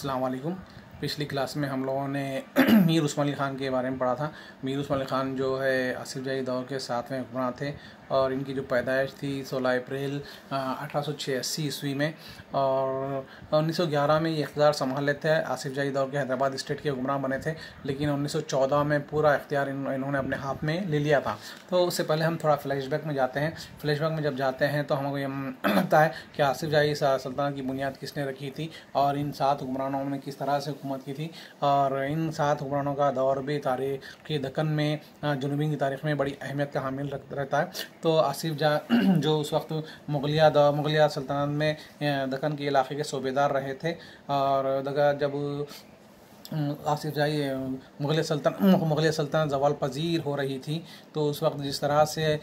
अस्सलाम वालेकुम। पिछली क्लास में हम लोगों ने मीर उस्मान अली ख़ान के बारे में पढ़ा था। मीर उस्मान अली ख़ान जो है आसिफ जाही दौर के 7वें हुक्मरान थे और इनकी जो पैदाइश थी 16 अप्रैल 1886 ईस्वी में, और 1911 में ये इख्तियार संभाल लेते हैं। आसिफ जाही दौर के हैदराबाद स्टेट के हुक्मरान बने थे, लेकिन 1914 में पूरा इख्तियार इन्होंने अपने हाथ में ले लिया था। तो उससे पहले हम थोड़ा फ्लैशबैक में जाते हैं। फ्लैशबैक में जब जाते हैं तो हमको ये लगता है कि आसिफ जाही सल्तनत की बुनियाद किसने रखी थी और इन 7 हुक्मरानों ने किस तरह से हुकूमत की थी, और इन 7 हुक्मरानों का दौर भी तारीख़ की दक्कन में, जुनूबी की तारीख़ में बड़ी अहमियत का हामिल रहता है। तो आसिफ जाह जो उस वक्त मुगलिया सल्तनत में दक्कन के इलाके के सूबेदार रहे थे, और जब आसिफ जाही मुग़ल सल्तनत ज़वाल पजीर हो रही थी, तो उस वक्त जिस तरह से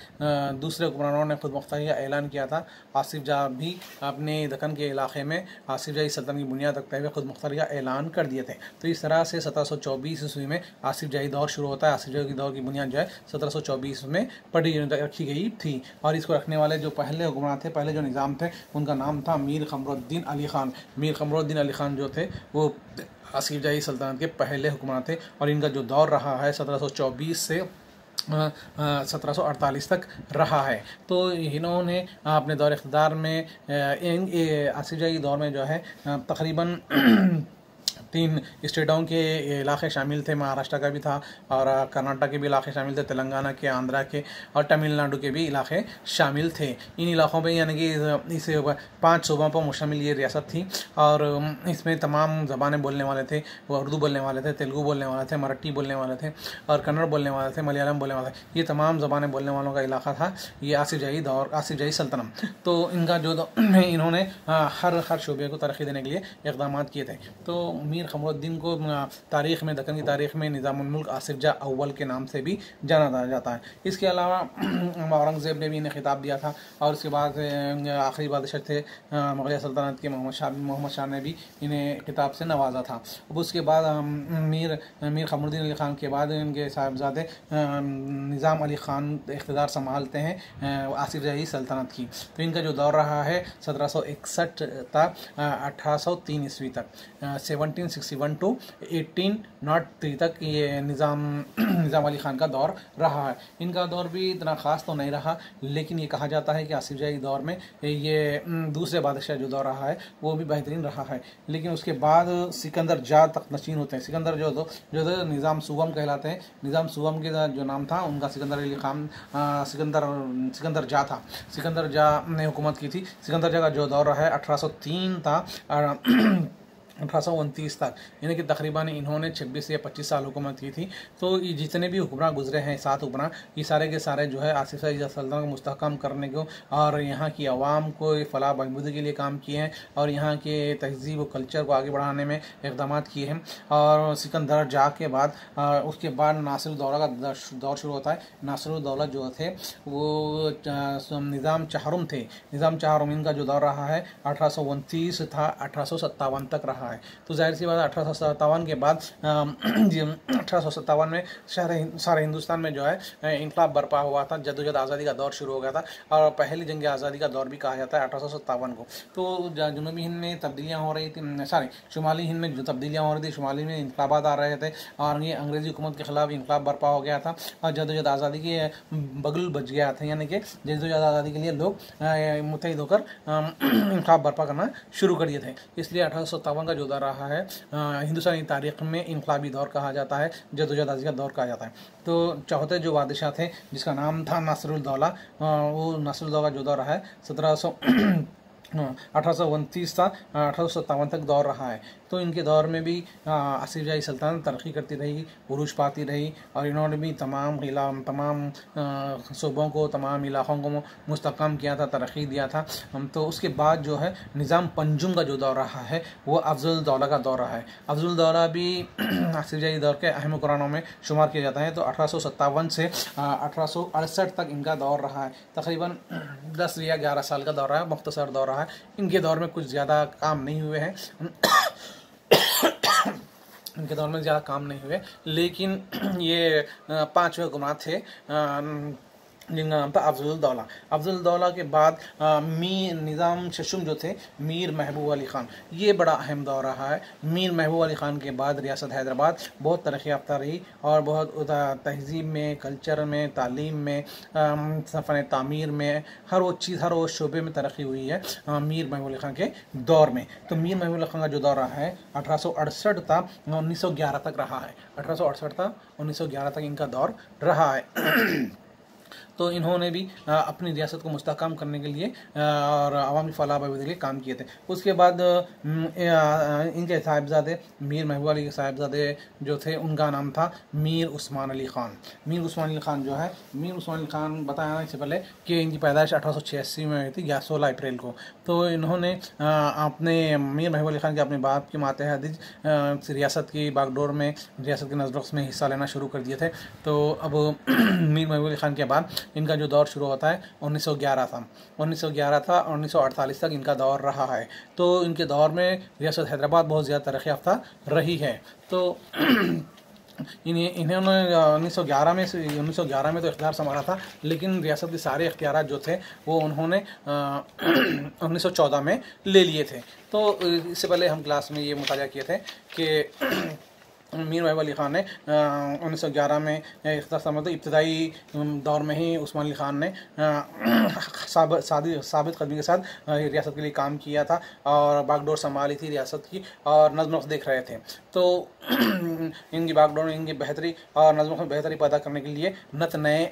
दूसरे हुक्मरानों ने खुद मुख्तारी का ऐलान किया था, आसिफ जाह भी अपने दक्कन के इलाके में आसिफ जाही सल्तनत की बुनियाद रखते हुए खुद मुख्तारी का ऐलान कर दिए थे। तो इस तरह से 1724 ईस्वी में आसिफ जाही दौर शुरू होता है। आसिफ जाही दौर की बुनियाद जो है 1724 में रखी गई थी, और इसको रखने वाले जो पहले हुक्मरान थे, पहले जो निज़ाम थे, उनका नाम था मीर क़मरुद्दीन अली ख़ान। मीर क़मरुद्दीन अली ख़ान जो थे वो आसिफ जाही सल्तनत के पहले हुक्मरान थे, और इनका जो दौर रहा है 1724 से 1748 तक रहा है। तो इन्होंने अपने दौर इख्तियार में आसिफ जाही दौर में जो है तकरीबन 3 स्टेटों के इलाके शामिल थे। महाराष्ट्र का भी था, और कर्नाटक के भी इलाके शामिल थे, तेलंगाना के, आंध्रा के और तमिलनाडु के भी इलाके शामिल थे। इन इलाक़ों में यानी कि इस 5 सूबों पर मुश्तमिल ये रियासत थी, और इसमें तमाम ज़बानें बोलने वाले थे। वो उर्दू बोलने वाले थे, तेलुगु बोलने वाले थे, मराठी बोलने वाले थे, और कन्नड़ बोलने वाले थे, मलयालम बोलने वाले थे। ये तमाम ज़बानें बोलने वालों का इलाका था ये आसिफ जाही सल्तनत। तो इनका जो इन्होंने हर शोबे को तरक्की देने के लिए इक़दाम किए थे। तो मीर क़मरुद्दीन को तारीख़ में, दक्कन की तारीख़ में निज़ामुल मुल्क आसिफ जाह अव्वल के नाम से भी जाना जाता है। इसके अलावा औरंगज़ेब ने भी इन्हें खिताब दिया था, और उसके बाद आखिरी बादशाह थे मुग़लिया सल्तनत के मोहम्मद शाह ने भी इन्हें खिताब से नवाजा था। अब उसके बाद मीर क़मरुद्दीन अली ख़ान के बाद इनके साहिबजादे निज़ाम अली ख़ान इक़्तिदार संभालते हैं आसिफ जाही सल्तनत की। तो इनका जो दौर रहा है 1761 तक 1803 ईस्वी तक, 1761 to 1803 तक ये निज़ाम अली ख़ान का दौर रहा है। इनका दौर भी इतना ख़ास तो नहीं रहा, लेकिन ये कहा जाता है कि आसिफ जाही दौर में ये दूसरे बादशाह जो दौर रहा है वो भी बेहतरीन रहा है। लेकिन उसके बाद सिकंदर जाह तक नशीन होते हैं। सिकंदर जो निज़ाम सुगम कहलाते हैं, निज़ाम सुगम के जो नाम था उनका सिकंदर अली ख़ान सिकंदर जाह था। सिकंदर जाह ने हुकूमत की थी। सिकंदर जाह का जो दौर रहा है 1803 था 1829 तक, यानी कि तकरीबन इन्होंने 26 या 25 साल हुकूमत की थी। तो ये जितने भी हुक्मरान गुजरे हैं, 7 हुक्मरान, ये सारे के सारे जो है आसिफ जाही सल्तनत को मुस्तहकम करने को और यहाँ की आवाम को फलाह बहबूदी के लिए काम किए हैं, और यहाँ के तहज़ीब और कल्चर को आगे बढ़ाने में इक़दाम किए हैं। और सिकंदर जाह के बाद उसके बाद नासिरुद्दौला का दौर शुरू होता है। नासिरुद्दौला जो थे वो निज़ाम चहारुम थे। निज़ाम चहारुम इनका जो दौर रहा है 1829 था 1857 तक रहा है। तो जाहिर सी बात 1857 के बाद 1857 में सारे हिंदुस्तान में जो है इनकलाब बर्पा हुआ था, जदोजहद आज़ादी का दौर शुरू हो गया था, और पहली जंग आज़ादी का दौर भी कहा जाता है 1857 को। तो जनूबी हिंद में तब्दीलियाँ हो रही थी, शुमाली हिंद में जो तब्दीलियाँ हो रही थी, शुमाली में इनकलाबात आ रहे थे, और ये अंग्रेज़ी हुकूमत के ख़िलाफ़ इनकलाब बर्पा हो गया था, और जदोजहद आज़ादी के बगल बच गया था, यानी कि जदोजहद आज़ादी के लिए लोग मुत्तहिद होकर इनकलाब बर्पा करना शुरू कर दिए थे। इसलिए 1857 का जो दौर रहा है हिंदुस्तानी तारीख़ में इनकलाबी दौर कहा जाता है, जदोजहद आज़ादी का दौर कहा जाता है। तो चौथे जो बादशाह थे जिसका नाम था नासिरुद्दौला, वो नासिरुद्दौला जो दौर रहा है 1829 था 1857 तक दौर रहा है। तो इनके दौर में भी आसिफ जाही सल्तनत तरक्की करती रही, उरूज पाती रही, और इन्होंने भी तमाम सूबों को, तमाम इलाक़ों को मुस्तहकम किया था, तरक्की दिया था। तो उसके बाद जो है निज़ाम पंजुम का जो दौर रहा है वो अफ़ज़लुद्दौला का दौर रहा है। अफ़ज़लुद्दौला भी आसिफ जाही दौर के अहम हुक्मरानों में शुमार किया जाता है। तो 1857 से 1868 तक इनका दौर रहा है। तकरीबन 10 या 11 साल का दौर रहा है, मुख्तसर दौर रहा है। इनके दौर में कुछ ज़्यादा काम नहीं हुए हैं इनके दौर में ज़्यादा काम नहीं हुए, लेकिन ये 5वें हुक्मरान थे जिनका नाम था अफजलुद्दौला। अफजलुद्दौला के बाद मीर निज़ाम शशुम जो थे, मीर महबूब अली ख़ान, ये बड़ा अहम दौर रहा है। मीर महबूब अली ख़ान के बाद रियासत हैदराबाद बहुत तरक्की याफ्ता रही और बहुत तहज़ीब में, कल्चर में, तालीम में, फ़न तामीर में, हर वो चीज़, हर वो शोबे में तरक्की हुई है मीर महबूब अली ख़ान के दौर में। तो मीर महबूब अली ख़ान का जो दौर रहा है 1868 था 1911 तक रहा है, 1868 था 1911 तक इनका दौर रहा है। तो इन्होंने भी अपनी रियासत को मुस्तहकम करने के लिए और अवामी फलाह बहबूदी के लिए काम किए थे। उसके बाद इनके साहिबजादे, मीर महबूब अली के साहिबजादे जो थे, उनका नाम था मीर उस्मान अली ख़ान। मीर उस्मान अली ख़ान जो है, मीर उस्मान अली ख़ान बताया इससे पहले कि इनकी पैदाइश 1886 में हुई थी, या 16 अप्रैल को। तो इन्होंने अपने मीर महबूब अली ख़ान के अपने बाप के मातहत रियासत की बागडोर में, रियासत के नज़रक़्स में हिस्सा लेना शुरू कर दिए थे। तो अब मीर महबूब अली ख़ान के बाद इनका जो दौर शुरू होता है 1911 था, 1911 था और 1948 तक इनका दौर रहा है। तो इनके दौर में रियासत हैदराबाद बहुत ज़्यादा तरक्की याफ्ता रही है। तो इन्होंने 1911 में तो इख्तियार संभाला था, लेकिन रियासत के सारे इख्तियारात जो थे वो उन्होंने 1914 में ले लिए थे। तो इससे पहले हम क्लास में ये मुताला किए थे कि मीर महबूब अली ख़ान ने 1911 में इख्तियार संभाला। तो इब्तदाई दौर में ही उस्मान अली ख़ान ने साबित कदमी के साथ रियासत के लिए काम किया था और बागडोर संभाली थी रियासत की और नज़्म देख रहे थे। तो इनकी बागडोर, इनकी बेहतरी और नज़्म में बेहतरी पैदा करने के लिए नत नए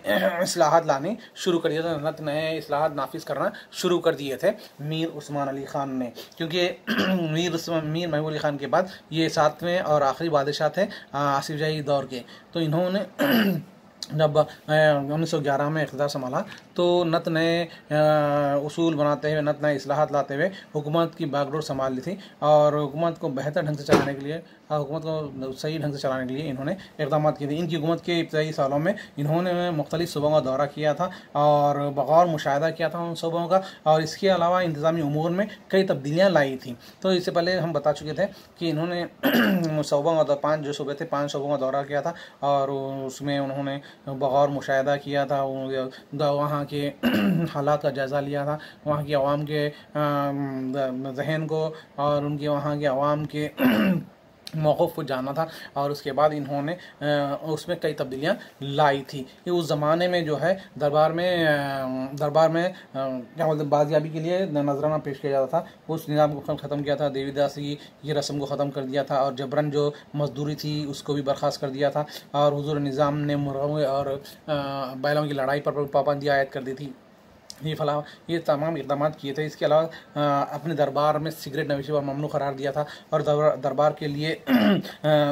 इस्लाहात लाने शुरू कर दिए थे, नत नए इस्लाहात नाफिज करना शुरू कर दिए थे मीर उस्मान अली ख़ान ने। क्योंकि मीर महबूब अली ख़ान के बाद ये 7वें और आखिरी बादशाह थे आसिफ जाही दौर के। तो इन्होंने जब 1911 में इख्तियार संभाला तो नत नए उसूल बनाते हुए, नत नए इस्लाहात लाते हुए हुकूमत की बागडोर संभाल ली थी और हुकूमत को बेहतर ढंग से चलाने के लिए, हुकूमत को सही ढंग से चलाने के लिए इन्होंने इक़दाम किए थे। इनकी हुकूमत के इब्तदाई सालों में इन्होंने मुख्तलिफ़ सूबों का दौरा किया था और बग़ौर मुशाहिदा किया था उन सूबों का, और इसके अलावा इंतज़ामी उमूर में कई तब्दीलियाँ लाई थी। तो इससे पहले हम बता चुके थे कि इन्होंने सूबों का 5 जो सूबे थे, 5 सूबों का दौरा किया था और उसमें उन्होंने बग़ौर मुशाहिदा किया था, वहाँ के हालात का जायज़ा लिया था, वहाँ की आवाम के जहन को और उनके वहाँ के आवाम के मौक़िफ़ को जाना था और उसके बाद इन्होंने उसमें कई तब्दीलियाँ लाई थी। कि उस ज़माने में जो है दरबार में क्या बोलते बाजियाबी के लिए नजराना पेश किया जाता था, उस निज़ाम को ख़त्म किया था। देवीदासी की रस्म को ख़त्म कर दिया था और जबरन जो मजदूरी थी उसको भी बर्खास्त कर दिया था और हुज़ूर निज़ाम ने मुर्ग़ों और बैलों की लड़ाई पर पाबंदी आयद कर दी थी। ये तमाम इक़दाम किए थे। इसके अलावा अपने दरबार में सिगरेट नोशी और ममनू करार दिया था और दरबार के लिए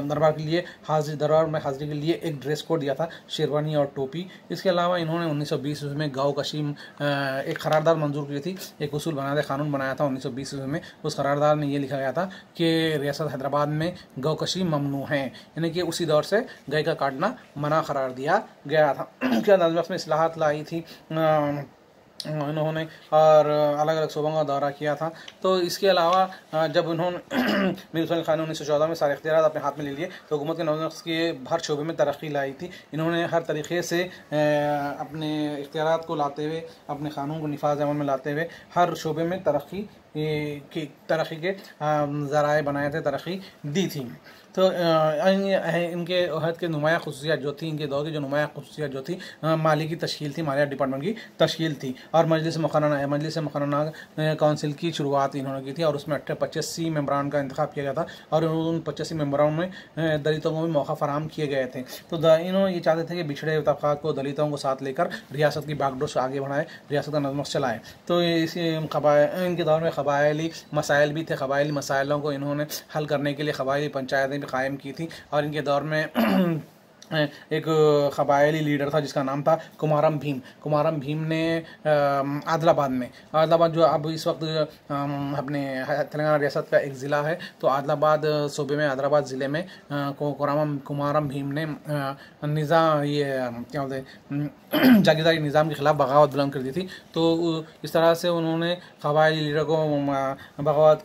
दरबार में हाज़िरी के लिए एक ड्रेस कोड दिया था, शेरवानी और टोपी। इसके अलावा इन्होंने 1920 में गौ कशी एक करारदाद मंजूर की थी, एक उसूल बनाया था, क़ानून बनाया था 1920 में। उस करारदाद में ये लिखा गया था कि रियासत हैदराबाद में गौ कशी ममनू है, यानी कि उसी दौर से गाय का काटना मना करार दिया गया था। क्या नज़्म में इस्लाहात लाई थी इन्होंने और अलग अलग सूबों का दौरा किया था। तो इसके अलावा जब उन्होंने मीर उस्मान अली ख़ान ने 1914 में सारे इख्तियारात अपने हाथ में ले लिए तो हुकूमत के नज़्म के हर शोबे में तरक्की लाई थी। इन्होंने हर तरीक़े से अपने इख्तियारात को लाते हुए, अपने क़ानून को निफाज़ अमल में लाते हुए हर शोबे में तरक्की के ज़राए बनाए थे, तरक्की दी थी। तो इनके अहद के नुमाया ख़ुसूसियात जो थी, इनके दौर की जो नुमाया ख़ुसूसियात जो थी, माली की तश्कील थी, मालिया डिपार्टमेंट की तश्कील थी और मजलिस मुक़र्रना काउंसिल की शुरुआत इन्होंने की थी और उसमें 85 मेंबरान का इंतखाब किया गया था और उन 85 मेंबरों में दलितों को भी मौका फ़राहम किए गए थे। तो इन्होंने ये चाहते थे कि बिछड़े तबक़ात को, दलितों को साथ लेकर रियासत की बागडोर से आगे बढ़ाए, रियासत का नज़्म चलाए। तो इनके दौर में क़बायली मसाइल भी थे, क़बायली मसाइलों को इन्होंने हल करने के लिए क़बायली पंचायतें कायम की थी और इनके दौर में एक क़बायली लीडर था जिसका नाम था कुमारम भीम ने आदिलाबाद जो अब इस वक्त अपने तेलंगाना रियासत का एक ज़िला है, तो आदिलाबाद सूबे में आदिलाबाद ज़िले में कुमारम भीम ने क्या बोलते जागीरदारी निज़ाम के ख़िलाफ़ बगावत बुलंद कर दी थी। तो इस तरह से उन्होंने क़बायली लीडर को बगावत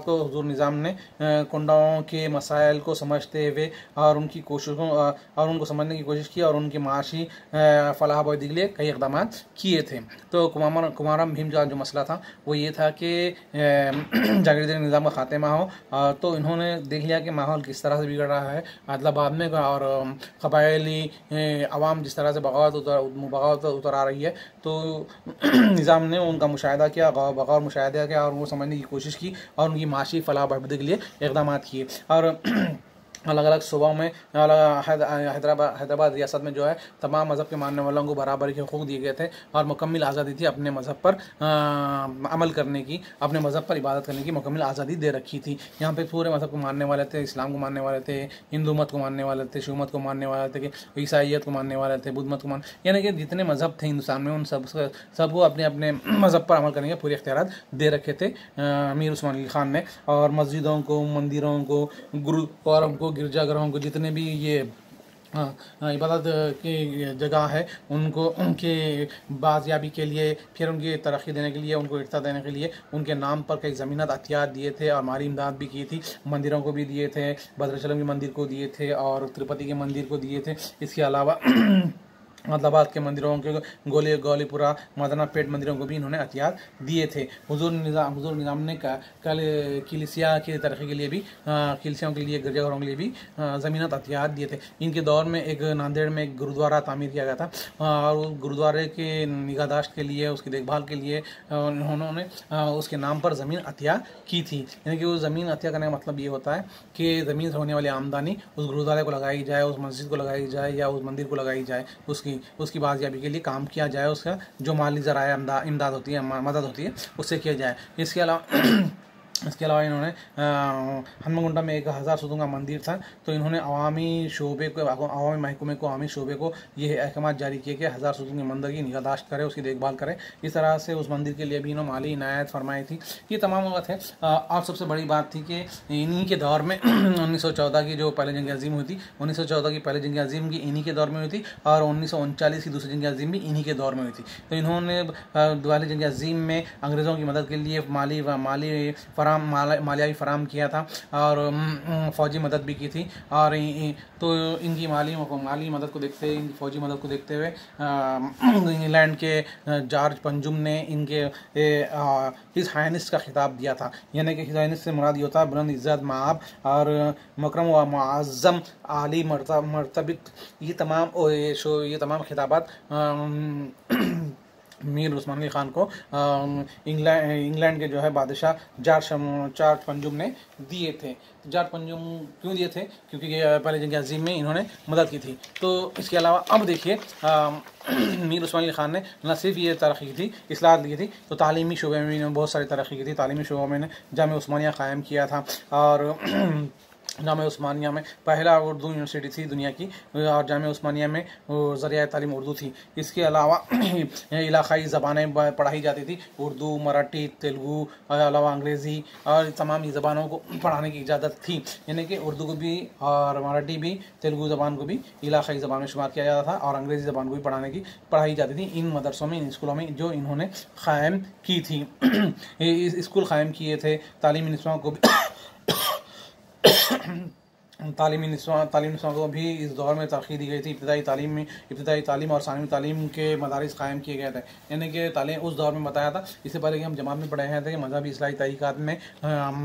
को हुज़ूर निज़ाम ने कुंडाओं के मसाइल को समझते हुए और उनकी कोशिशों और उनको समझने की कोशिश की और उनकी माशी फलाह बहबूदी के लिए कई इकदाम किए थे। तो कुमारम भीम का जो मसला था वो ये था कि जागीरदारी निज़ाम का खात्मा हो। तो इन्होंने देख लिया कि माहौल किस तरह से बिगड़ रहा है आदिलाबाद में और कबायली अवाम जिस तरह से बगावत उतर आ रही है। तो निज़ाम ने उनका मुशाहिदा किया, बगौर मुशाहिदा किया और वो समझने की कोशिश की और उनकी माशी फलाह बहबूदी के लिए इकदाम किए। और अलग अलग सूबों में हैदराबाद रियासत में जो है तमाम मज़हब के मानने वालों को बराबरी के हकूक़ दिए गए थे और मुकम्मल आज़ादी थी अपने मज़हब पर अमल करने की, अपने मज़हब पर इबादत करने की मुकम्मल आज़ादी दे रखी थी। यहाँ पे पूरे मज़हब को मानने वाले थे, इस्लाम को मानने वाले थे, हिंदू मत को मानने वाले थे, शिव मत को मानने वाले थे, ईसाइयत को मानने वाले थे, बुद्ध मत को यानी कि जितने मज़हब थे हिंदुस्तान में उन सबको अपने अपने मज़हब पर अमल करने के पूरे इख्तियार दे रखे थे मीर उस्मान अली ख़ान ने। और मस्जिदों को, मंदिरों को, गुरुद्वारों को, गिरजाघरों को, जितने भी ये इबादत की जगह है उनको उनके बाजियाबी के लिए, फिर उनकी तरक्की देने के लिए, उनको इर्ता देने के लिए उनके नाम पर कई ज़मीनात अतियात दिए थे और माली इमदाद भी की थी। मंदिरों को भी दिए थे, भद्राचलम के मंदिर को दिए थे और तिरुपति के मंदिर को दिए थे। इसके अलावा आदिलाबाद के मंदिरों के गौलीपुरा, मदना पेट मंदिरों को भी इन्होंने अतियात दिए थे। हुजूर निज़ाम ने कल किलिसिया की तरक्की के लिए भी, किलिसियाओं के लिए, गिरजाघरों के लिए भी ज़मीनत अतियात दिए थे। इनके दौर में एक नांदेड़ में एक गुरुद्वारा तामीर किया गया था और उस गुरुद्वारे के निगाहदाश्त के लिए, उसकी देखभाल के लिए उन्होंने उसके नाम पर ज़मीन अतिया की थी। यानी कि उस ज़मीन अतिया करने का मतलब ये होता है कि ज़मीन से होने वाली आमदनी उस गुरुद्वारे को लगाई जाए, उस मस्जिद को लगाई जाए या उस मंदिर को लगाई जाए, उसकी बाजियाबी के लिए काम किया जाए, उसका जो माली ज़राए इमदाद होती है, मदद होती है, उससे किया जाए। इसके अलावा इन्होंने हनुमकुंडा में 1000 सुतून का मंदिर था, तो इन्होंने अवामी शोबे को, अवामी महकमे को, अवामी शोबे को ये अहकाम जारी किए कि 1000 सुतून के मंदिर की निगाहदाश्त करे, उसकी देखभाल करे। इस तरह से उस मंदिर के लिए भी इन्होंने माली इनायत फरमाई थी। ये तमाम बात है। और सबसे बड़ी बात थी कि इन्हीं के दौर में 1914 की जो पहली जंग अज़ीम हुई थी, 1914 की पहली जंग अज़ीम की इन्हीं के दौर में हुई थी और 1939 की दूसरी जंग अज़ीम भी इन्हीं के दौर में हुई थी। तो इन्होंने पहली जंग अज़ीम में अंग्रेज़ों की मदद के लिए मालिया भी फराम किया था और फ़ौजी मदद भी की थी। और तो इनकी माली मदद को देखते, इनकी फ़ौजी मदद को देखते हुए इंग्लैंड के जॉर्ज पंजुम ने इनके हिज हाइनेस का खिताब दिया था। यानी कि हिज हाइनेस से मुराद ये होता है बुलंद इज़्ज़त, माब और मकरम व मुअज़्ज़म, आली मर्तबत। ये तमाम खिताबात मीर उस्मान अली ख़ान को इंग्लैंड के जो है बादशाह जॉर्ज पंजुम ने दिए थे। जॉर्ज पंजुम क्यों दिए थे? क्योंकि पहले जंग अज़ीम में इन्होंने मदद की थी। तो इसके अलावा अब देखिए मीर उस्मान अली ख़ान ने न सिर्फ ये तरक्की की थी, इस्लाहत की थी, तो तालीमी शोबे में इन्होंने बहुत सारी तरक्की की थी। तालीमी शोबे में जामिया उस्मानिया क़ायम किया था और जामिया उस्मानिया में पहला उर्दू यूनिवर्सिटी थी दुनिया की और जामिया उस्मानिया में ज़रिया तालीम उर्दू थी। इसके अलावा इलाक़ाई ज़बानें पढ़ाई जाती थी, उर्दू, मराठी, तेलुगू, अलावा अंग्रेज़ी और तमाम ही ज़बानों को पढ़ाने की इजाज़त थी। यानी कि उर्दू को भी और मराठी भी, तेलुगू ज़बान को भी इलाक़ाई ज़बान में शुमार किया जाता था और अंग्रेज़ी ज़बान को भी पढ़ाई जाती थी इन मदरसों में, इन स्कूलों में जो इन्होंने क़ायम की थी। स्कूल क़ायम किए थे। तालीमी निस्वां को भी तालीमी निस्वां को भी इस दौर में तरक्की दी गई थी। इब्तिदाई तालीम और सानवी तालीम के मदारिस कायम किए गए थे। यानी कि तालीम उस दौर में बताया था, इससे पहले कि हम जमात में पढ़े हैं थे कि मजहबी इस्लाही तहक़ीक़ात में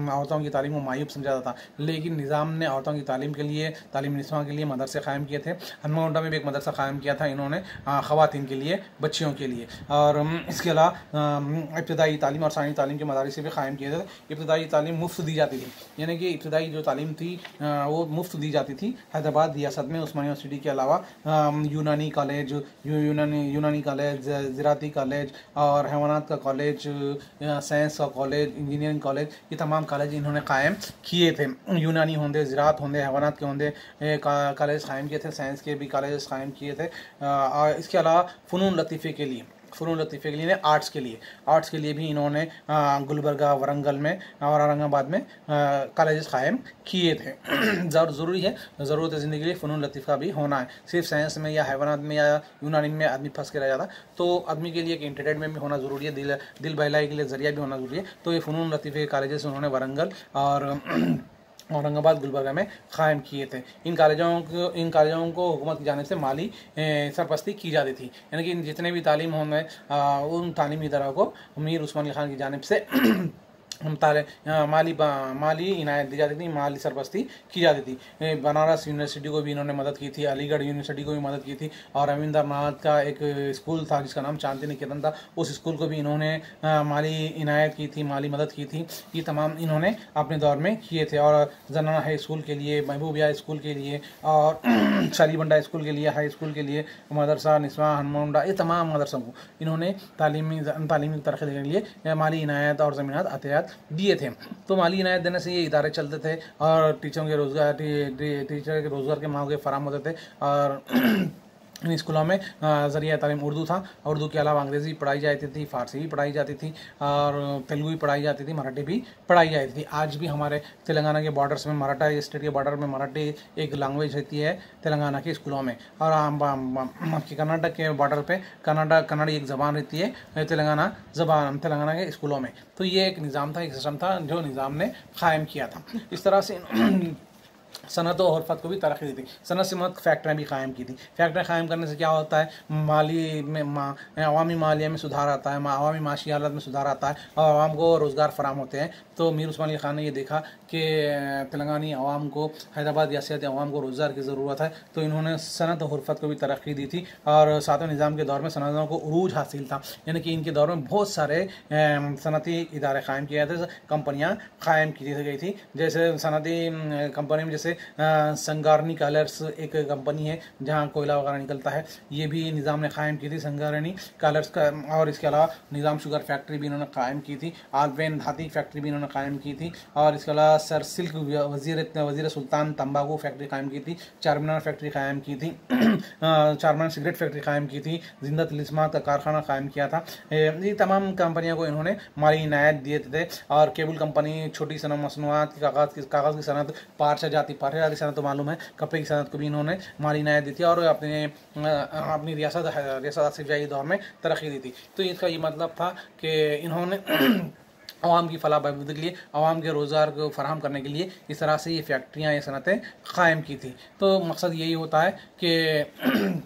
औरतों की तालीम को मायूब समझा जाता था, लेकिन निज़ाम ने औरतों की तालीम के लिए, तालीमी निस्वां के लिए मदरसे कायम किए थे। हनुमकुंडा में भी एक मदरसा कायम किया था इन्होंने ख़वातीन के लिए, बच्चियों के लिए। और इसके अलावा इब्तिदाई तालीम और सानवी तालीम के मदारिस भी कायम किए थे। इब्तिदाई तालीम मुफ्त दी जाती थी, यानी कि इब्तिदाई जो तालीम थी वो मुफ्त दी जाती थी हैदराबाद रियासत में। उस्मानिया यूनिवर्सिटी के अलावा यूनानी कॉलेज, ज़राअती कॉलेज और हैवानात का कॉलेज, साइंस का कॉलेज, इंजीनियरिंग कॉलेज, ये तमाम कॉलेज इन्होंने कायम किए थे। यूनानी होंदे, ज़राअत होंदे, हैवानात के होंदे कॉलेज कायम किए थे, साइंस के भी कॉलेज कायम किए थे। और इसके अलावा फ़नून लतीफ़े के लिए आर्ट्स के लिए भी इन्होंने गुलबर्गा, वरंगल में और औरंगाबाद में कॉलेज कायम किए थे। ज़रूरी है, ज़रूरत ज़िंदगी के लिए फ़नून लतीफ़ा भी होना है। सिर्फ साइंस में या हैवानात में या यूनानी में आदमी फंस के रह जाता, तो आदमी के लिए एक एंटरटेनमेंट भी होना ज़रूरी है, दिल बहलाई के लिए ज़रिया भी होना ज़रूरी है। तो ये फ़नून लतीफ़े कॉलेजेस उन्होंने वरंगल और औरंगाबाद गुलबर्गा में क़ायम किए थे। इन कॉलेजों को हुकूमत की जानिब से माली सरपरस्ती की जाती थी, यानी कि जितने भी तालीम होंगे उन तालीमी इदारों को मीर उस्मान अली ख़ान की जानिब से माली इनायत दी जाती थी, माली सरपरस्ती की जाती थी। बनारस यूनिवर्सिटी को भी इन्होंने मदद की थी, अलीगढ़ यूनिवर्सिटी को भी मदद की थी, और रविंद्रनाथ का एक स्कूल था जिसका नाम शांति निकेतन था, उस स्कूल को भी इन्होंने माली इनायत की थी, माली मदद की थी। ये तमाम इन्होंने अपने दौर में किए थे। और जनाना हाई स्कूल के लिए, महबूबिया स्कूल के लिए, और शालीबंडा स्कूल के लिए, हाई स्कूल के लिए, मदरसा निस्वा हनुमानडा, ये तमाम मदरसों को इन्होंने तालीमी तरक्की देने के लिए माली इनायत और ज़मीनात अतियात दिए थे। तो माली इनायत देने से ये इदारे चलते थे और टीचर के रोज़गार के मौके फराहम होते थे। और इन स्कूलों में ज़रिया तालीम उर्दू था। उर्दू के अलावा अंग्रेज़ी पढ़ाई जाती थी, फ़ारसी भी पढ़ाई जाती थी, और तेलुगु भी पढ़ाई जाती थी, मराठी भी पढ़ाई जाती थी। आज भी हमारे तेलंगाना के बॉर्डर्स में, मराठा स्टेट के बॉर्डर में मराठी एक लैंग्वेज रहती है तेलंगाना के स्कूलों में। और कर्नाटक के बॉर्डर पे कन्नड़ी एक ज़बान रहती है तेलंगाना के स्कूलों में। तो ये एक निज़ाम था, एक सिस्टम था जो निज़ाम ने क़ायम किया था। इस तरह से सनत और हरफत को भी तरक्की दी थी। सनत से मत फैक्ट्रियाँ भी कायम की थी। फैक्ट्रियाँ कायम करने से क्या होता है, अवामी मालिया में सुधार आता है, अवामी माशी हालत में सुधार आता है, और आवाम को रोज़गार फराम होते हैं। तो मीर उस्मान अली ख़ान ने ये देखा कि तेलंगानी अवाम को, हैदराबाद रियासती अवाम को रोज़गार की ज़रूरत है, तो इन्होंने सनत और हरफत को भी तरक्की दी थी। और सातवें निज़ाम के दौर में सनतों को उरूज हासिल था, यानी कि इनके दौर में बहुत सारे सनती इदारे कायम किए थे, कंपनियाँ कायम की गई थी। जैसे सनती कंपनी में जैसे संगारनी कलर्स एक कंपनी है जहां कोयला वगैरह निकलता है, ये भी निज़ाम ने कायम की थी, संगारनी कलर्स का। और इसके अलावा निज़ाम शुगर फैक्ट्री भी इन्होंने कायम की थी, आलवेन धाती फैक्ट्री भी इन्होंने कायम की थी, और इसके अलावा सर सिल्क वज़ीर सुल्तान तंबाकू फैक्ट्री कायम की थी, चारमीनार फैक्ट्री कायम की थी, चारमीनार सिगरेट फैक्ट्री कायम की थी, जिंदा तिलिस्मात का कारखाना कायम किया था। ये तमाम कंपनियों को इन्होंने माली इनायत दिए थे। और केबल कंपनी, छोटी सनत मसनूआत, कागज़ की सनत, पारशा जाती सनत तो मालूम है, कपड़े की सनत को भी इन्होंने माली इनायत दी थी, और अपनी रियासत आसिफजाही दौर में तरक्की दी थी। तो इसका ये मतलब था कि इन्होंने अवाम की फलाह बहबूदी के लिए, अवाम के रोज़गार को फराहम करने के लिए इस तरह से ये फैक्ट्रियाँ, ये सनतें कायम की थी। तो मकसद यही होता है कि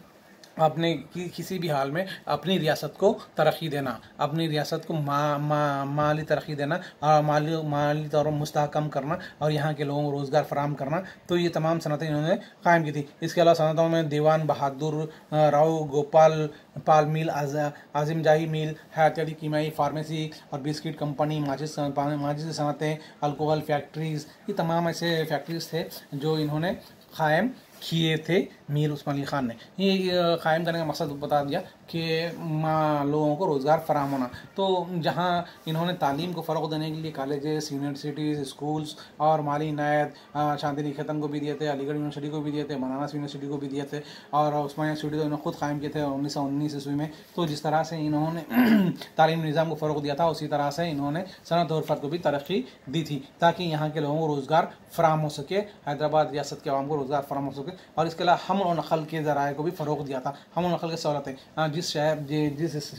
अपने किसी भी हाल में अपनी रियासत को तरक्की देना, अपनी रियासत को माली तरक्की देना, और माली तौर पर मुस्तहकम करना, और यहाँ के लोगों को रोज़गार फराहम करना। तो ये तमाम सनतें इन्होंने कायम की थी। इसके अलावा सनतों में दीवान बहादुर राव गोपाल पाल मिल, आज़िम जाही मिल, हयाती कीमाई, फार्मेसी और बिस्किट कंपनी, माचिस सनतें, अल्कोहल फैक्ट्रीज़, ये तमाम ऐसे फैक्ट्रीज़ थे जो इन्होंने कायम किए थे मीर उस्मान अली ख़ान ने। ये कायम करने का मकसद बता दिया कि लोगों को रोज़गार फराहम होना। तो जहाँ इन्होंने तालीम को फ़रोग़ देने के लिए कॉलेजेस, यूनिवर्सिटीज़, स्कूल्स और माली इनायत शांति निकेतन को भी दिए थे, अलीगढ़ यूनिवर्सिटी को भी दिए थे, बनारस यूनिवर्सिटी को भी दिए थे, और उस्मानिया यूनिवर्सिटी तो इन्होंने खुद कायम किए थे 1919 ईस्वी में। तो जिस तरह से इन्होंने तालीम निज़ाम को फ़रोग़ दिया था, उसी तरह से इन्होंने सनत और फ़र्द को भी तरक्की दी थी, ताकि यहाँ के लोगों को रोज़गार फराहम हो सके, हैदराबाद रियासत के आवाम को रोज़गार फराहम हो सके। और इसके अलावा हमल और नकल के ज़राए को भी फ़रोग़ दिया था। हमल नकल की सहूलतें, जिस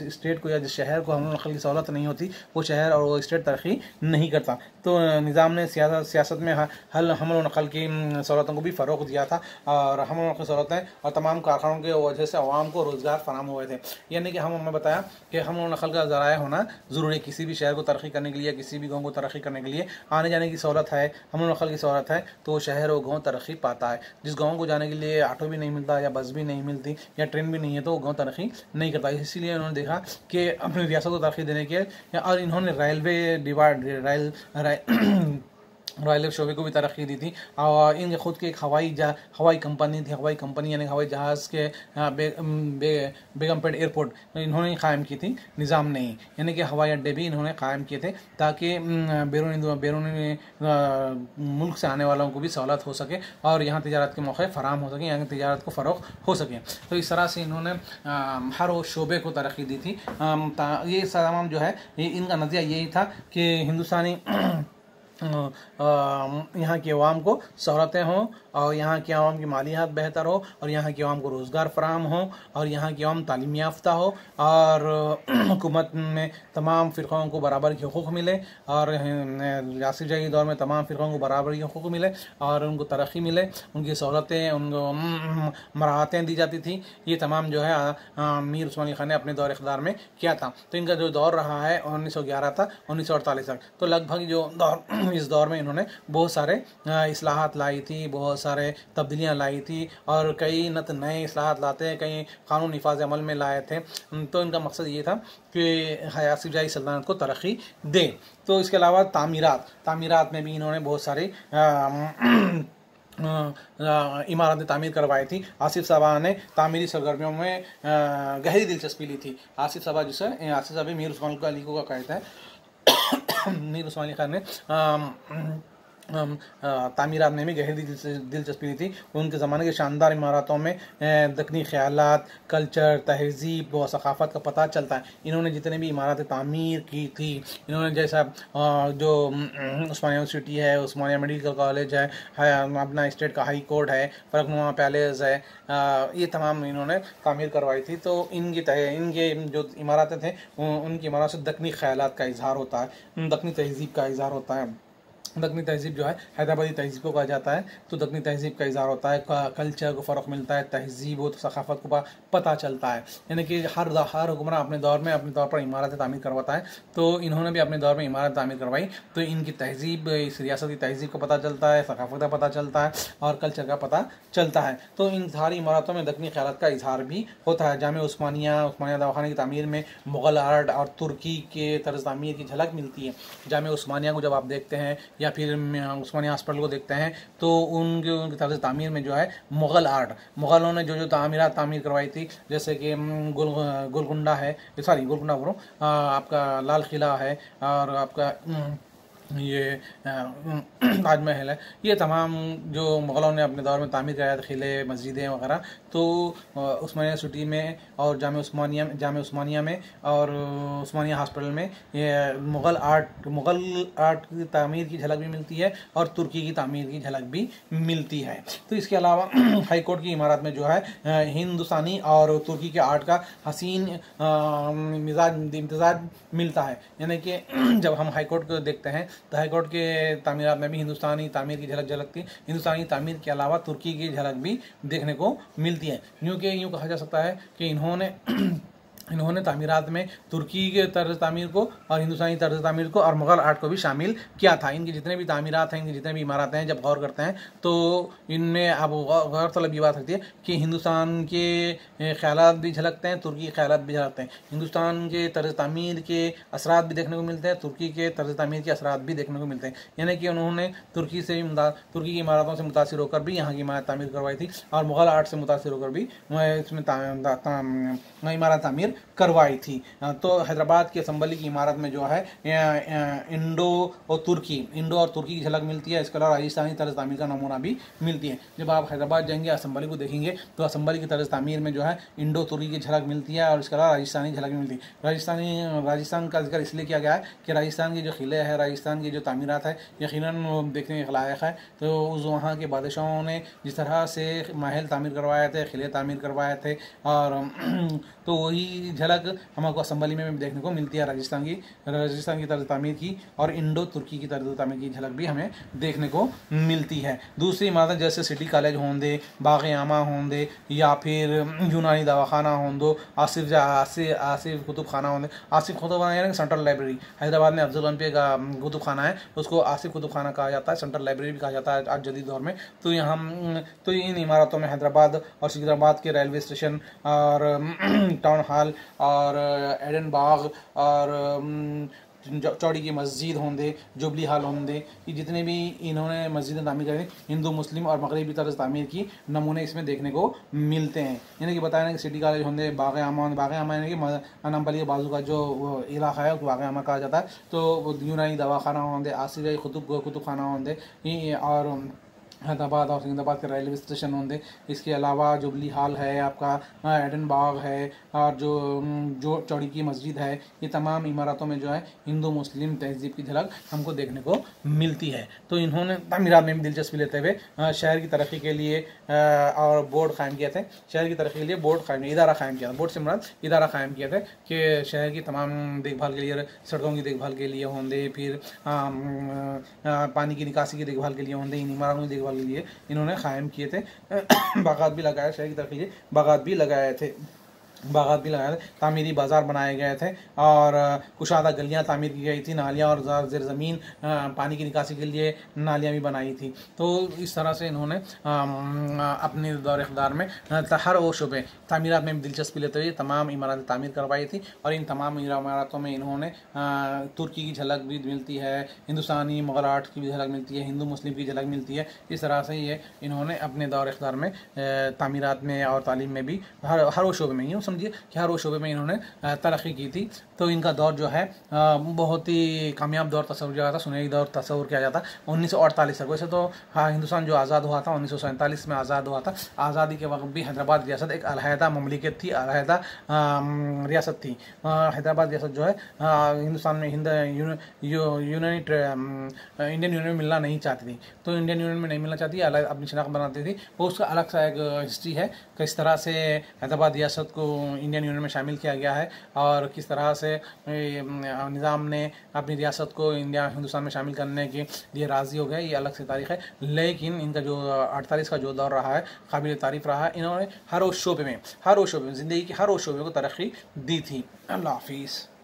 स्टेट को या जिस शहर को हमल नकल की सहूलत नहीं होती, वो शहर और वो स्टेट तरक्की नहीं करता। तो निज़ाम ने सियासत में हमल और नकल की सहूलतों को भी फ़रोग़ दिया था, और हमल और नकल की सहूलतें और तमाम कारखानों की वजह से आवाम को रोज़गार फराहम हुए थे। यानी कि हमें बताया कि हमल और नकल का ज़राया होना ज़रूरी है। किसी भी शहर को तरक्की करने के लिए, किसी भी गाँव को तरक्की करने के लिए आने जाने की सहूलत है, हमल और नकल की सहूलत है, तो शहर और गाँव तरक्की पाता है। जिस गाँव को जाने के लिए ऑटो भी नहीं मिलता, या बस भी नहीं मिलती, या ट्रेन भी नहीं है, तो वो गाँव तरक्की नहीं करता। इसीलिए उन्होंने देखा कि अपनी रियासत को तरक्की देने के, और इन्होंने रॉयल शोबे को भी तरक्की दी थी। और इनके खुद की एक हवाई कंपनी थी, हवाई कंपनी यानी हवाई जहाज़ के बेगमपेट एयरपोर्ट इन्होंने कायम की थी, निज़ाम ने ही, यानी कि हवाई अड्डे भी इन्होंने कायम किए थे, ताकि बैरूनी मुल्क से आने वालों को भी सहूलत हो सके, और यहाँ तिजारत के मौके फराहम हो सके, यहाँ की तिजारत को फ़रोग़ हो सके। तो इस तरह से इन्होंने हर वो शोबे को तरक्की दी थी। ये तमाम जो है, इनका नज़रिया यही था कि हिंदुस्तानी यहाँ की आवाम को सहूलतें हों और यहाँ की आवाम की मालियात बेहतर हो और यहाँ की आवाम को रोज़गार फराहम हो और यहाँ की आवाम तालीम याफ्ता हो और हुकूमत में तमाम फ़िरक़ों को बराबर के हकूक़ मिले और यासिर जही दौर में तमाम फ़िरक़ों को बराबर के हकूक़ मिले और उनको तरक्की मिले, उनकी सहूलतें, उनको मराहतें दी जाती थी। ये तमाम जो है मीर उस्मान अली ख़ान ने अपने दौर इक़्तिदार में किया था। तो इनका जो दौर रहा है 1911 था 1948 तक, तो लगभग जो दौर इस दौर में इन्होंने बहुत सारे इस्लाहात लाई थी, बहुत सारे तब्दीलियाँ लाई थी और कई नए इस्लाहात लाते हैं, कई कानून निफाज अमल में लाए थे। तो इनका मकसद ये था कि यासिर जही सल्तनत को तरक्की दे। तो इसके अलावा तामीरात में भी इन्होंने बहुत सारी इमारतें तामीर करवाई थी। आसिफ साहबा ने तामीरी सरगर्मियों में गहरी दिलचस्पी ली थी। आसिफ साहबा जिसे आसिफ साहब मीर उस्मान अली को कहते हैं। मीर उस्मान अली खान ने तामीरात में भी गहरी दिलचस्पी ली थी। उनके ज़माने की शानदार इमारतों में दक्कनी ख़यालात, कल्चर, तहज़ीब व सक़ाफ़त का पता चलता है। इन्होंने जितने भी इमारतें तामीर की थी, इन्होंने जैसा जो उस्मानिया यूनिवर्सिटी है, उस्मानिया मेडिकल कॉलेज है, अपना स्टेट का हाई कोर्ट है, फलकनुमा पैलेस है, ये तमाम इन्होंने तामीर करवाई थी। तो इनके जो इमारतें थे उनकी इमारत से दक्कनी ख़यालात का इज़हार होता है, दक्कनी तहज़ीब का इज़हार होता है। दक्कनी तहज़ीब जो है हैदराबादी तहज़ीब को कहा जाता है। तो दक्कनी तहज़ीब का इज़हार होता है, कल्चर को फ़र्क मिलता है, तहज़ीब व सक़ाफ़त को पता चलता है। यानी कि हर हुक्मरान अपने तौर पर इमारतें तामीर करवाता है। तो इन्होंने भी अपने दौर में इमारत तामीर करवाई। तो इनकी तहज़ीब, इस रियासती तहज़ीब का पता चलता है, सक़ाफ़त का पता चलता है और कल्चर का पता चलता है। तो इन सारी इमारतों में दक्कनी ख़यालात का इज़हार भी होता है। जामे उस्मानिया दवाख़ाने की तामीर में मुग़ल आर्ट और तुर्की के तर्ज़ तामीर की झलक मिलती है। जामे उस्मानिया को जब आप देखते हैं या फिर उस्मानिया हॉस्पिटल को देखते हैं तो उनकी तर्ज़ तामीर में जो है मुग़लों ने जो तामीरात तामीर करवाई थी, जैसे कि गोलकुंडा है, आपका लाल किला है और आपका ये ताजमहल है, ये तमाम जो मुग़लों ने अपने दौर में तामीर कराया था, किले, मस्जिदें वगैरह। तो उस्मानिया यूनिवर्सिटी में और जामे उस्मानिया में और उस्मानिया हॉस्पिटल में ये मुग़ल आर्ट की तामीर की झलक भी मिलती है और तुर्की की तामीर की झलक भी मिलती है। तो इसके अलावा हाई कोर्ट की इमारत में जो है हिंदुस्तानी और तुर्की के आर्ट का हसीन इम्तिज़ाज मिलता है। यानी कि जब हम हाई कोर्ट को देखते हैं तो हाई कोर्ट के तामीरात में भी हिंदुस्तानी तामीर की झलकती। हिंदुस्तानी तामीर के अलावा तुर्की की झलक भी देखने को मिलती है। यूँ कहा जा सकता है कि इन्होंने तामीरात में तुर्की के तर्ज़ तामीर को और हिंदुस्तानी तर्ज़ तामीर को और मुग़ल आर्ट को भी शामिल किया था। इनकी जितने भी तामीरात हैं, इनकी जितने भी इमारतें हैं, जब गौर करते हैं तो इनमें अब गौर तलब ये बात होती है कि हिंदुस्तान के ख़यालात भी झलकते हैं, तुर्की के ख़यालात भी झलकते हैं। हिंदुस्तान के तर्ज़ तामीर के असरात भी देखने को मिलते हैं, तुर्की के तर्ज़ तामीर के असरात भी देखने को मिलते हैं। यानी कि उन्होंने तुर्की की इमारतों से मुतासिर होकर भी यहाँ की इमारत तामीर करवाई थी और मुग़ल आर्ट से मुतासिर होकर भी इसमें इमारत तामीर करवाई थी। तो हैदराबाद की असम्बली की इमारत में जो है इंडो और तुर्की की झलक मिलती है। इसके अलावा राजस्थानी तर्ज़ तामीर का नमूना भी मिलती है। जब आप हैदराबाद जाएंगे, असम्बली को देखेंगे तो असम्बली की तर्ज़ तामीर में जो है इंडो तुर्की की झलक मिलती है और इसके अलावा राजस्थानी झलक भी मिलती है। राजस्थान का जिक्र इसलिए किया गया है कि राजस्थान के जो किले हैं, राजस्थान की जो तामीरात है, यकीनन देखने के लायक है। तो उस वहाँ के बादशाहों ने जिस तरह से महल तामीर करवाए थे, किले तामीर करवाए थे, और तो वही झलक हमको असम्बली में देखने को मिलती है राजस्थान की तर्ज़ तामीर की और इंडो तुर्की की तर्ज़ तामीर की झलक भी हमें देखने को मिलती है। दूसरी इमारत जैसे सिटी कॉलेज होंदे, बाग़ आमा होंदे या फिर यूनानी दवाखाना होंदो, आसिफ कुतुब खाना होंदे। आसिफ कुतुब खाना यानी सेंट्रल लाइब्रेरी, हैदराबाद में अफजल पे का कुतुब खाना है, उसको आसिफ कुतुब खाना कहा जाता है, सेंट्रल लाइब्रेरी भी कहा जाता है आज जदीद दौर में। तो इन इमारतों में हैदराबाद और सिकंदराबाद के रेलवे स्टेशन और टाउन हॉल और एडन बाग और चौड़ी की मस्जिद होंदे, जुबली हॉल होंदे, ये जितने भी इन्होंने मस्जिदें तामीर करी, हिंदू मुस्लिम और मगरबी तर्ज़ तामीर की नमूने इसमें देखने को मिलते हैं। यानी कि बताया कि सिटी कॉलेज होंदे, बाग़ आमा यानी कि अनामपली के बाजू का जो इलाका है उसको बाग़ आमा कहा जाता है। तो यूनानी दवाखाना होंदे, आसिफ कुतुब खाना होंदे और हैदराबाद और सिकंदराबाद के रेलवे स्टेशन होंगे। इसके अलावा जुबली हाल है, आपका एडन बाग है, और जो चौड़ी की मस्जिद है, ये तमाम इमारतों में जो है हिंदू मुस्लिम तहजीब की झलक हमको देखने को मिलती है। तो इन्होंने तमीरात में भी दिलचस्पी लेते हुए शहर की तरक्की के लिए और बोर्ड कायम किए थे। शहर की तरक्की के लिए बोर्ड कायम, इदारा कायम किया था। बोर्ड से मुराद इदारा कायम किए थे कि शहर की तमाम देखभाल के लिए, सड़कों की देखभाल के लिए होंगे, फिर पानी की निकासी की देखभाल के लिए होंगे, इन इमारतों की देखभाल के लिए इन्होंने कायम किए थे। बागात भी लगाए, शहर की तरक्की के लिए बागात भी लगाए थे, तामीरी बाज़ार बनाए गए थे, और कुशादा गलियां तामीर की गई थी, नालियां और ज़ेर ज़मीन पानी की निकासी के लिए नालियां भी बनाई थी। तो इस तरह से इन्होंने अपने दौर इक़्तिदार में हर वो शुबे तामीरात में दिलचस्पी लेते हुए तमाम इमारतें तामीर करवाई थी, और इन तमाम इमारतों में इन्होंने तुर्की की झलक भी मिलती है, हिंदुस्तानी मुग़ल आर्ट की भी झलक मिलती है, हिंदू मुस्लिम की झलक मिलती है। इस तरह से ये इन्होंने अपने दौर इक़्तिदार में तामीरात में और तालीम में भी हर वो शोबे में, यूँ समझिए कि हर वो शोबे में इन्होंने तरक्की की थी। तो इनका दौर जो है बहुत ही कामयाब दौर तस्वुर किया जाता, सुनहरी दौर तस्वुर किया जाता 1948 तक। वैसे तो हाँ, हिंदुस्तान जो आज़ाद हुआ था 1947 में आज़ाद हुआ था। आज़ादी के वक्त भी हैदराबाद रियासत एक अलहदा ममलिकत थी, अलहदा रियासत थी। हैदराबाद रियासत जो है हिंदुस्तान में इंडियन यूनियन में मिलना नहीं चाहती थी। तो इंडियन यूनियन में नहीं मिलना चाहती, अलग अपनी शनाख्त बनाती थी। वो उसका अलग सा एक हिस्ट्री है, किस तरह से हैदराबाद रियासत को इंडियन यूनियन में शामिल किया गया है, और किस तरह से निज़ाम ने अपनी रियासत को हिंदुस्तान में शामिल करने के लिए राज़ी हो गए, ये अलग से तारीख़ है। लेकिन इनका जो 48 का जो दौर रहा है काबिल तारीफ़ रहा है। इन्होंने हर उस शोबे में ज़िंदगी की हर उस शोबे को तरक्की दी थी। अल्लाह हाफिज़।